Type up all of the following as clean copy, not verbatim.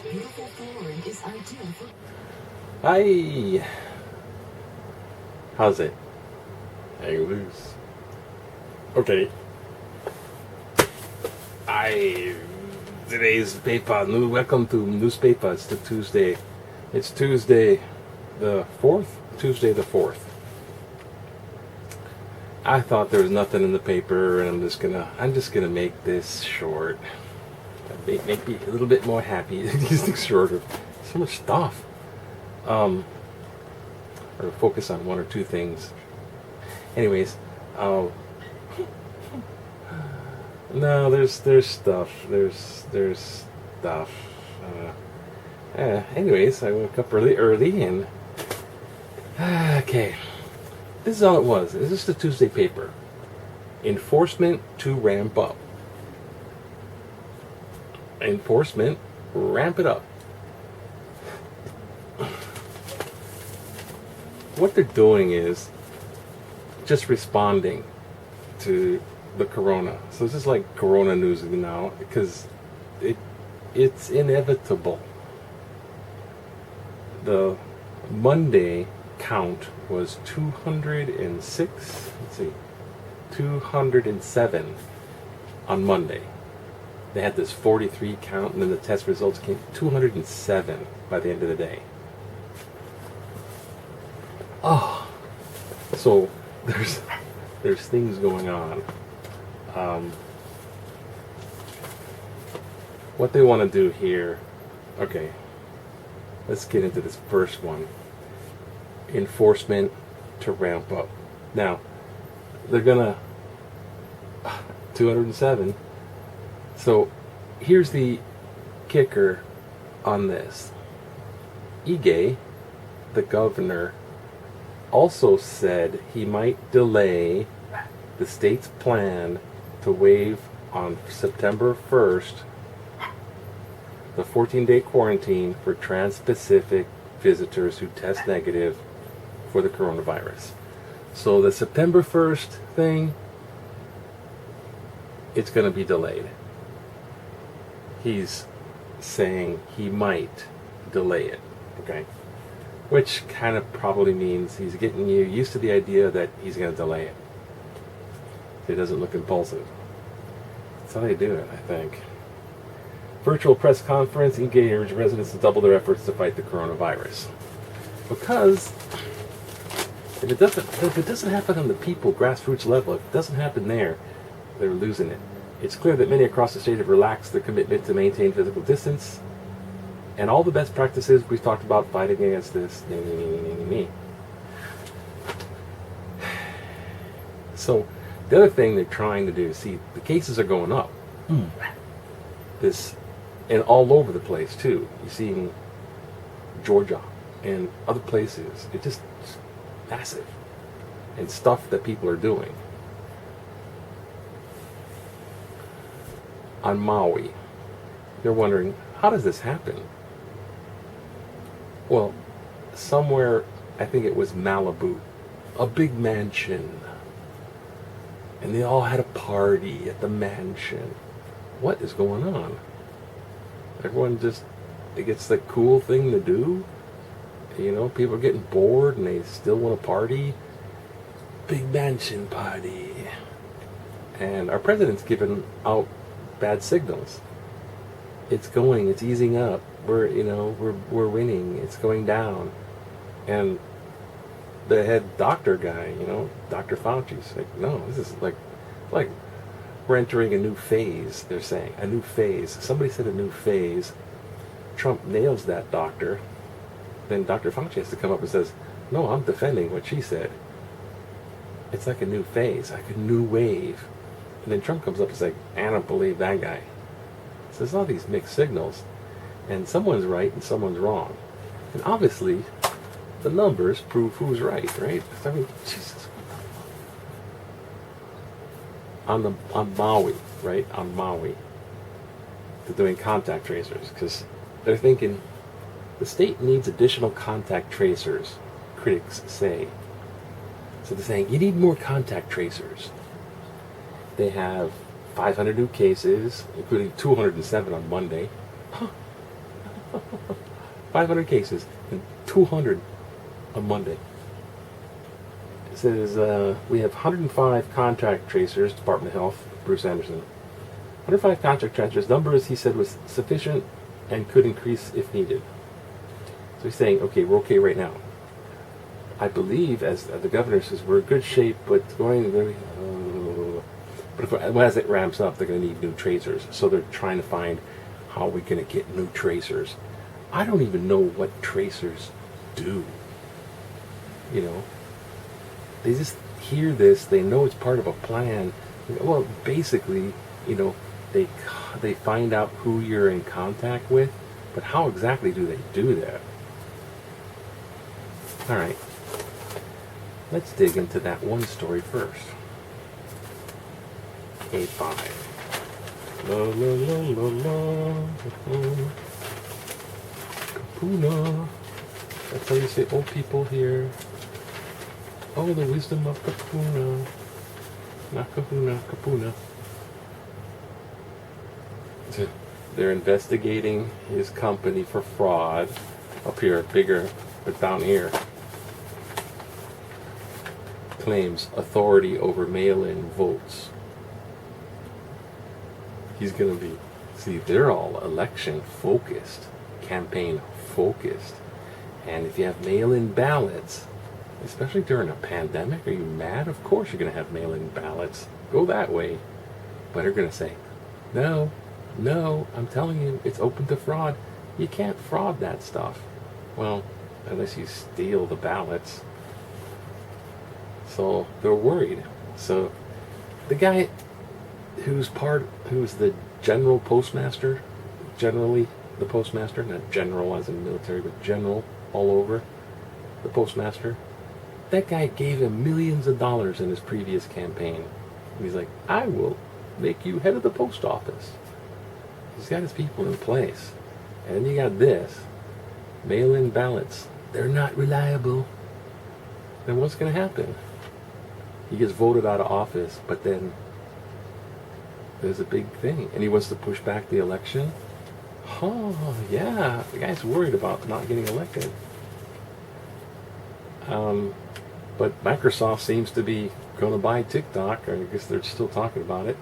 Beautiful flooring is ideal for... Hi. How's it? Hang loose. Okay. Today's paper. Welcome to NewsPepah. It's the Tuesday. It's Tuesday the 4th? Tuesday the 4th. I thought there was nothing in the paper, and I'm just gonna make this short. Make me a little bit more happy. These things shorter. So much stuff. Or focus on one or two things. Anyways, no, there's stuff. There's stuff. Anyways, I woke up early, and okay. This is all it was. This is the Tuesday paper. Enforcement to ramp up. Enforcement, ramp it up. What they're doing is just responding to the corona. So this is like corona news now, because it's inevitable. The Monday count was 206. Let's see, 207 on Monday. They had this 43 count, and then the test results came 207 by the end of the day. Oh, so there's things going on. What they want to do here, okay, let's get into this first one. Enforcement to ramp up. Now, they're gonna 207. So here's the kicker on this. Ige, the governor, also said he might delay the state's plan to waive on September 1st the 14-day quarantine for TransPacific visitors who test negative for the coronavirus. So the September 1st thing, it's going to be delayed. He's saying he might delay it, okay? Which kind of probably means he's getting you used to the idea that he's going to delay it. It doesn't look impulsive. That's how they do it, I think. Virtual press conference engaged residents to double their efforts to fight the coronavirus. Because if it doesn't happen on the people grassroots level, if it doesn't happen there, they're losing it. It's clear that many across the state have relaxed their commitment to maintain physical distance and all the best practices we've talked about fighting against this. So the other thing they're trying to do, see, the cases are going up. And all over the place too. You see in Georgia and other places, it's just massive. And stuff that people are doing. On Maui, they're wondering, how does this happen? Well, somewhere, I think it was Malibu, a big mansion, and they all had a party at the mansion. What is going on? Everyone just, it gets the cool thing to do. You know, people are getting bored and they still want to party. Big mansion party. And our president's giving out bad signals. It's easing up. We're winning. It's going down. And the head doctor guy, Dr. Fauci's like, no, this is like we're entering a new phase, they're saying. A new phase. Somebody said a new phase. Trump nails that doctor. Then Dr. Fauci has to come up and says, no, I'm defending what she said. It's like a new phase, like a new wave. And then Trump comes up and says, I don't believe that guy. So there's all these mixed signals. And someone's right and someone's wrong. And obviously, the numbers prove who's right? I mean, Jesus. On Maui, right? On Maui. They're doing contact tracers because they're thinking the state needs additional contact tracers, critics say. So they're saying, you need more contact tracers. They have 500 new cases, including 207 on Monday. 500 cases and 200 on Monday. It says we have 105 contact tracers, Department of Health, Bruce Anderson. 105 contact tracers, numbers he said was sufficient and could increase if needed. So he's saying, okay, we're okay right now. I believe, as the governor says, we're in good shape, but as it ramps up, they're going to need new tracers. So they're trying to find how we're going to get new tracers. I don't even know what tracers do. You know, they just hear this, they know it's part of a plan. Well, basically, you know, they find out who you're in contact with, but how exactly do they do that? All right, let's dig into that one story first. A5. La la la la la. Kapuna. That's how you say old people here. Oh, the wisdom of Kapuna. Not Kahuna, Kapuna. They're investigating his company for fraud. Up here, bigger, but down here. Claims authority over mail-in votes. He's going to be... See, they're all election-focused, campaign-focused. And if you have mail-in ballots, especially during a pandemic, are you mad? Of course you're going to have mail-in ballots. Go that way. But they're going to say, no, I'm telling you, it's open to fraud. You can't fraud that stuff. Well, unless you steal the ballots. So they're worried. So the guy who's the general postmaster, generally the postmaster, not general as in military, but general all over, the postmaster, that guy gave him millions of dollars in his previous campaign. And he's like, I will make you head of the post office. He's got his people in place. And then you got this, mail-in ballots. They're not reliable. Then what's going to happen? He gets voted out of office, but then there's a big thing. And he wants to push back the election. Oh, yeah. The guy's worried about not getting elected. But Microsoft seems to be going to buy TikTok. Or I guess they're still talking about it.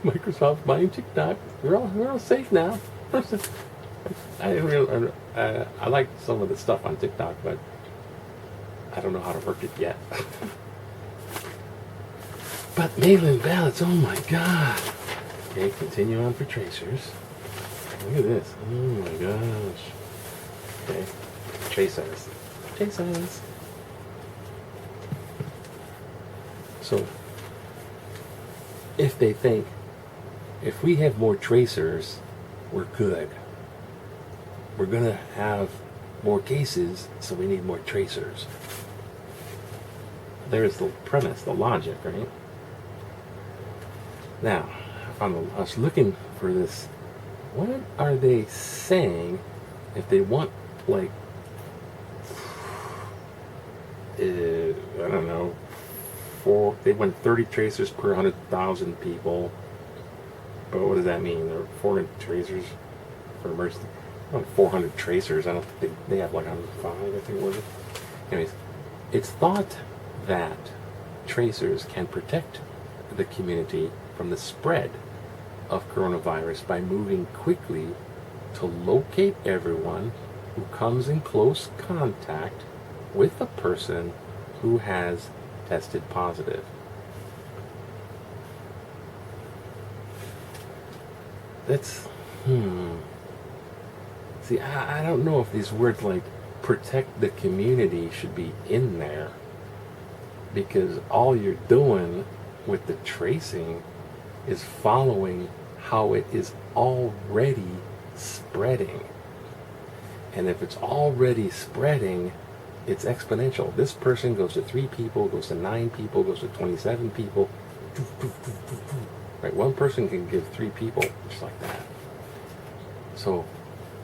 Microsoft's buying TikTok. We're all safe now. I like some of the stuff on TikTok, but I don't know how to work it yet. But mail-in ballots, oh my God. Okay, continue on for tracers. Look at this. Oh my gosh. Okay, tracers. So, if they think, if we have more tracers, we're good. We're going to have more cases, so we need more tracers. There's the premise, the logic, right? Now, I was looking for this. What are they saying if they want, like, I don't know, they want 30 tracers per 100,000 people. But what does that mean? There are 400 tracers for emergency. 400 tracers. I don't think they have like 105, I think, was it? Anyways, it's thought that tracers can protect the community from the spread of coronavirus by moving quickly to locate everyone who comes in close contact with a person who has tested positive. That's, See, I don't know if these words like protect the community should be in there, because all you're doing with the tracing is following how it is already spreading. And if it's already spreading, it's exponential. This person goes to 3 people, goes to 9 people, goes to 27 people. Right? One person can give 3 people, just like that. So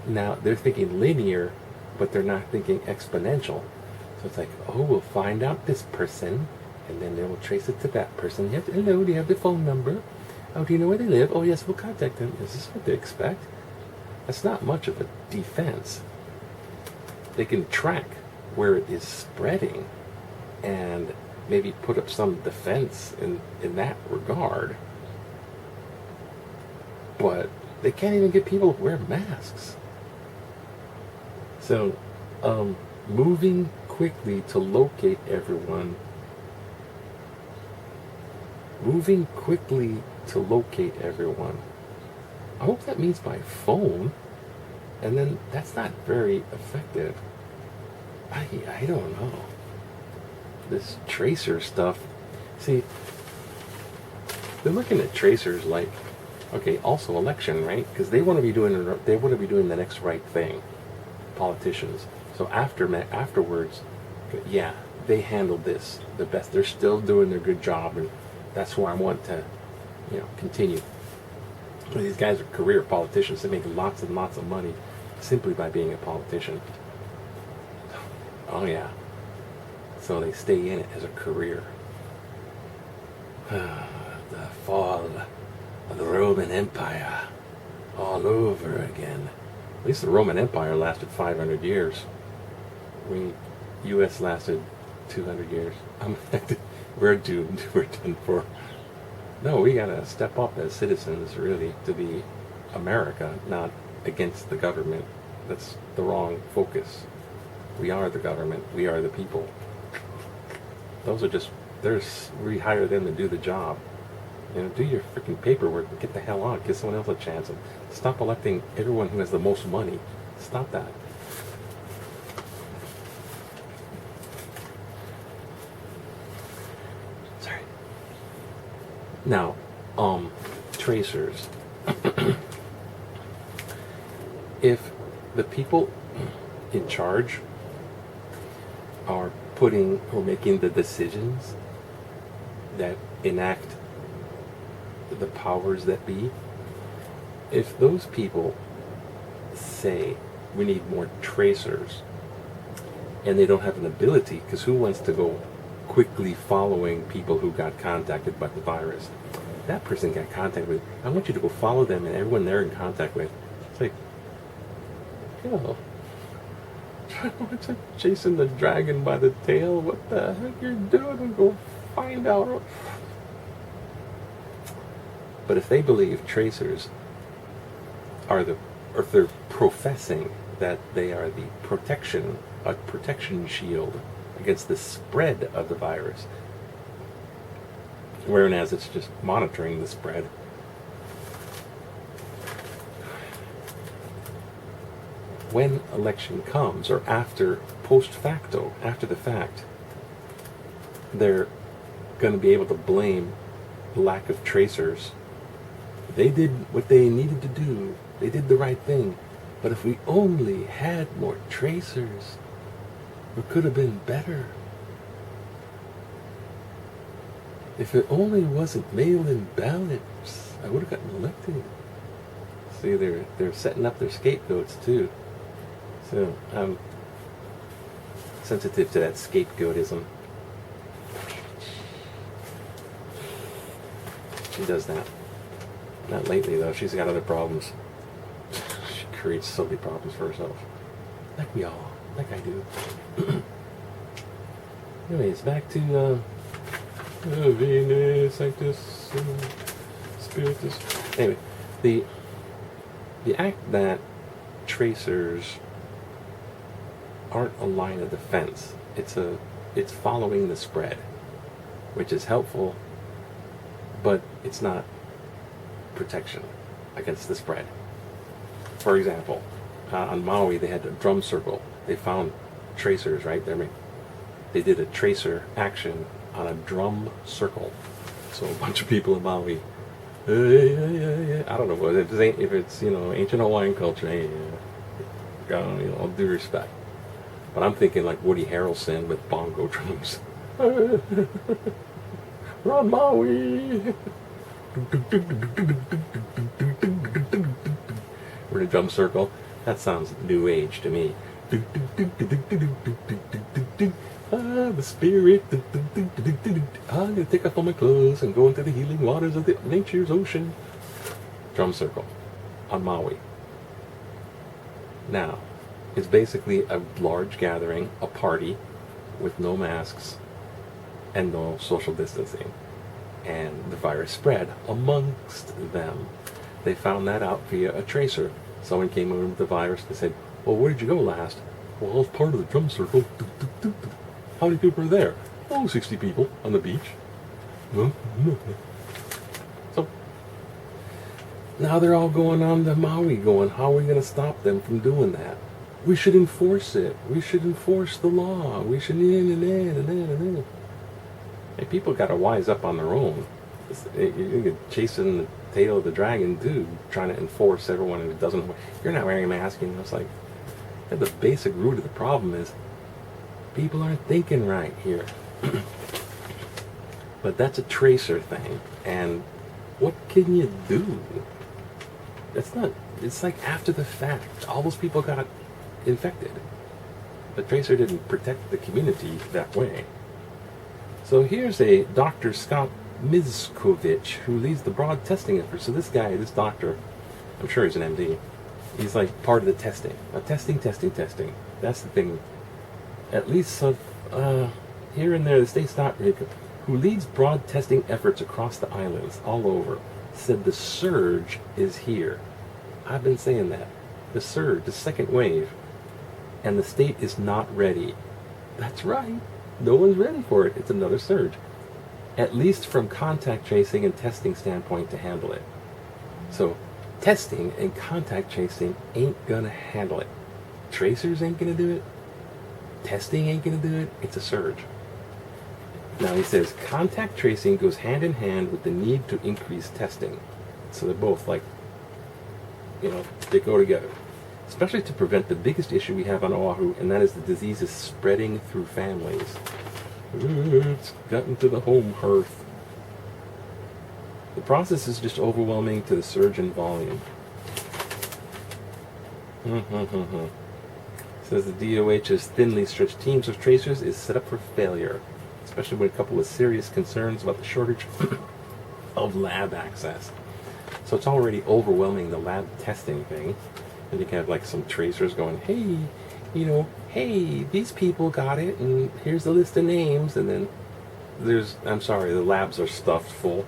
now they're thinking linear, but they're not thinking exponential. So it's like, oh, we'll find out this person, and then they will trace it to that person. Hello, do you have the phone number? Oh, do you know where they live? Oh, yes, we'll contact them. Is this what they expect? That's not much of a defense. They can track where it is spreading and maybe put up some defense in that regard. But they can't even get people to wear masks. So, moving quickly to locate everyone. Moving quickly to locate everyone. I hope that means by phone. And then that's not very effective. I don't know. This tracer stuff. See, they're looking at tracers like, okay, also election, right? Because they want to be doing the next right thing. Politicians. So afterwards, yeah, they handled this the best. They're still doing their good job, and that's why I want to, continue. These guys are career politicians. They make lots and lots of money simply by being a politician. Oh yeah. So they stay in it as a career. The fall of the Roman Empire all over again. At least the Roman Empire lasted 500 years. U.S. lasted 200 years. We're doomed. We're done for. No, we gotta step up as citizens, really, to be America, not against the government. That's the wrong focus. We are the government. We are the people. Those are just, we hire them to do the job. Do your freaking paperwork and get the hell on. Give someone else a chance. And stop electing everyone who has the most money. Stop that. Sorry. Now, tracers. If the people in charge are putting or making the decisions that enact the powers that be, if those people say we need more tracers and they don't have an ability, because who wants to go quickly following people who got contacted by the virus? That person got contacted with, I want you to go follow them and everyone they're in contact with. It's like, yo, chasing the dragon by the tail. What the heck you're doing? Go find out. But if they believe tracers are or if they're professing that they are the a protection shield against the spread of the virus, whereas it's just monitoring the spread. When election comes, or post facto, after the fact, they're going to be able to blame lack of tracers. They did what they needed to do. They did the right thing. But if we only had more tracers, it could have been better. If it only wasn't mail-in ballots, I would have gotten elected. See, they're setting up their scapegoats too. So I'm sensitive to that scapegoatism. She does that. Not lately though. She's got other problems. She creates so many problems for herself. Like I do. Anyways, back to Venus, Sanctus, Spiritus. Anyway, the act that tracers aren't a line of defense. It's following the spread, which is helpful, but it's not protection against the spread. For example, on Maui they had a drum circle. They found tracers right there. They did a tracer action on a drum circle. So a bunch of people in Maui. I don't know if it's ancient Hawaiian culture. All due respect. But I'm thinking like Woody Harrelson with bongo drums. Run Maui! We're in a drum circle. That sounds new age to me. The spirit. I'm gonna take off all my clothes and go into the healing waters of nature's ocean. Drum circle on Maui. Now, it's basically a large gathering, a party, with no masks and no social distancing. And the virus spread amongst them. They found that out via a tracer. Someone came in with the virus. They said, well, where did you go last? Well, I was part of the drum circle. How many people are there? Oh, 60 people on the beach. So, now they're all going on to Maui going, how are we going to stop them from doing that? We should enforce it. We should enforce the law. We should and. Hey, people got to wise up on their own. You're chasing the tail of the dragon, dude, trying to enforce everyone who doesn't. You're not wearing a mask, and it's like the basic root of the problem is people aren't thinking right here. But that's a tracer thing, and what can you do? That's not. It's like after the fact, all those people got infected. The tracer didn't protect the community that way. So here's a Dr. Scott Mizkovich, who leads the broad testing effort. So this guy, this doctor, I'm sure he's an MD, he's like part of the testing. Testing. That's the thing. At least here and there, the state's doctor, who leads broad testing efforts across the islands, all over, said the surge is here. I've been saying that. The surge, the second wave, and the state is not ready. That's right. No one's ready for it. It's another surge. At least from contact tracing and testing standpoint to handle it. So, testing and contact tracing ain't gonna handle it. Tracers ain't gonna do it. Testing ain't gonna do it. It's a surge. Now he says contact tracing goes hand in hand with the need to increase testing. So they're both like, they go together. Especially to prevent the biggest issue we have on Oahu, and that is the disease is spreading through families. It's gotten to the home hearth. The process is just overwhelming to the surge in volume. Says the DOH's thinly stretched teams of tracers is set up for failure, especially when coupled with serious concerns about the shortage of lab access. So it's already overwhelming the lab testing thing. And you can have like some tracers going, hey, hey, these people got it, and here's the list of names, and then I'm sorry, the labs are stuffed full.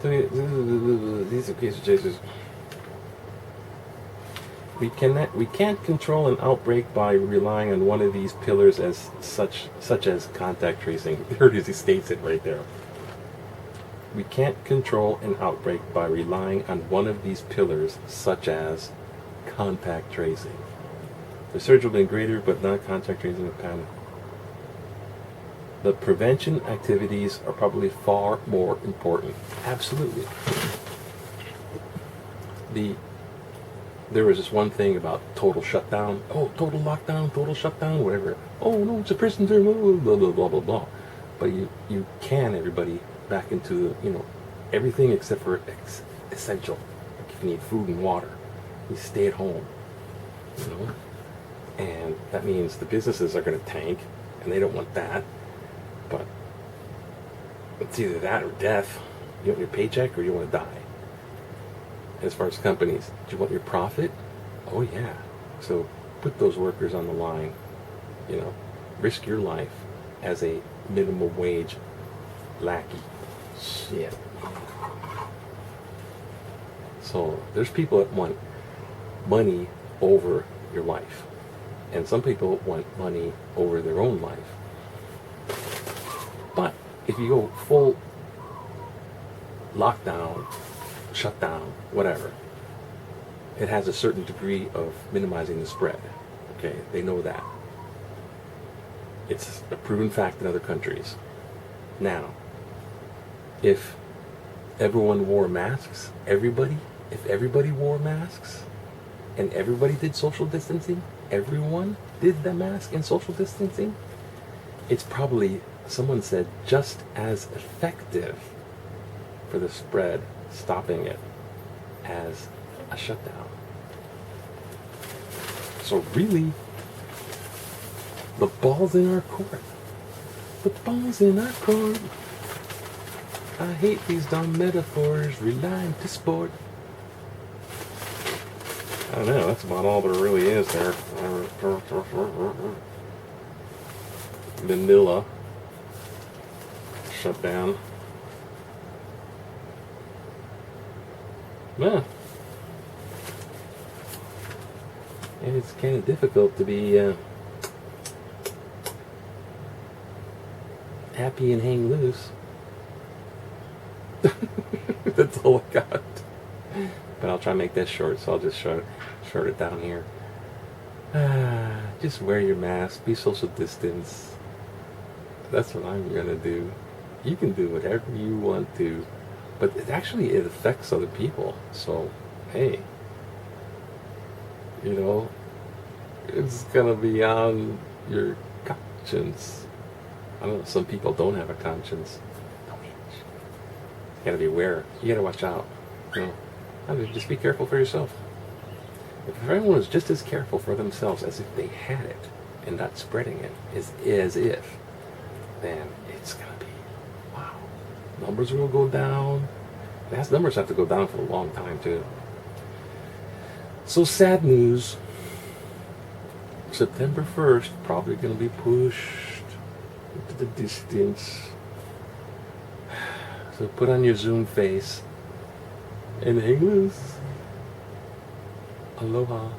These are case of tracers. We can't control an outbreak by relying on one of these pillars as such as contact tracing. There it is, he states it right there. We can't control an outbreak by relying on one of these pillars such as contact tracing. The surge will be greater, but not contact tracing of panic. The prevention activities are probably far more important. Absolutely. There was this one thing about total shutdown. Oh, total lockdown, total shutdown, whatever. Oh no, it's a prison term. Blah blah blah blah blah. But you can everybody back into everything except for essential. Like if you need food and water, you stay at home. And that means the businesses are going to tank, and they don't want that. But it's either that or death. You want your paycheck or you want to die. As far as companies, do you want your profit? Oh yeah. So put those workers on the line. Risk your life as a minimum wage lackey. Shit. So there's people that want money over your life. And some people want money over their own life. But if you go full lockdown, shutdown, whatever, it has a certain degree of minimizing the spread. Okay, they know that. It's a proven fact in other countries. Now, if everyone wore masks, if everybody wore masks, and everybody did social distancing, everyone did the mask and social distancing, it's probably, someone said, just as effective for the spread, stopping it, as a shutdown. So really, the ball's in our court. The ball's in our court. I hate these dumb metaphors, relying to sport. I know, that's about all there really is there. Manila shut down. Yeah. And it's kind of difficult to be happy and hang loose. That's all I got. But I'll try to make this short, so I'll just short it down here. Just wear your mask, be social distance. That's what I'm gonna do. You can do whatever you want to, but it affects other people. So, hey, you know, it's gonna be on your conscience. I don't know. Some people don't have a conscience. Don't be. You gotta be aware. You gotta watch out. You know. I mean, just be careful for yourself. If everyone was just as careful for themselves as if they had it and not spreading it as if, then it's going to be, wow. Numbers will go down. Those numbers have to go down for a long time, too. So sad news. September 1st, probably going to be pushed into the distance. So put on your Zoom face and hang loose. Aloha.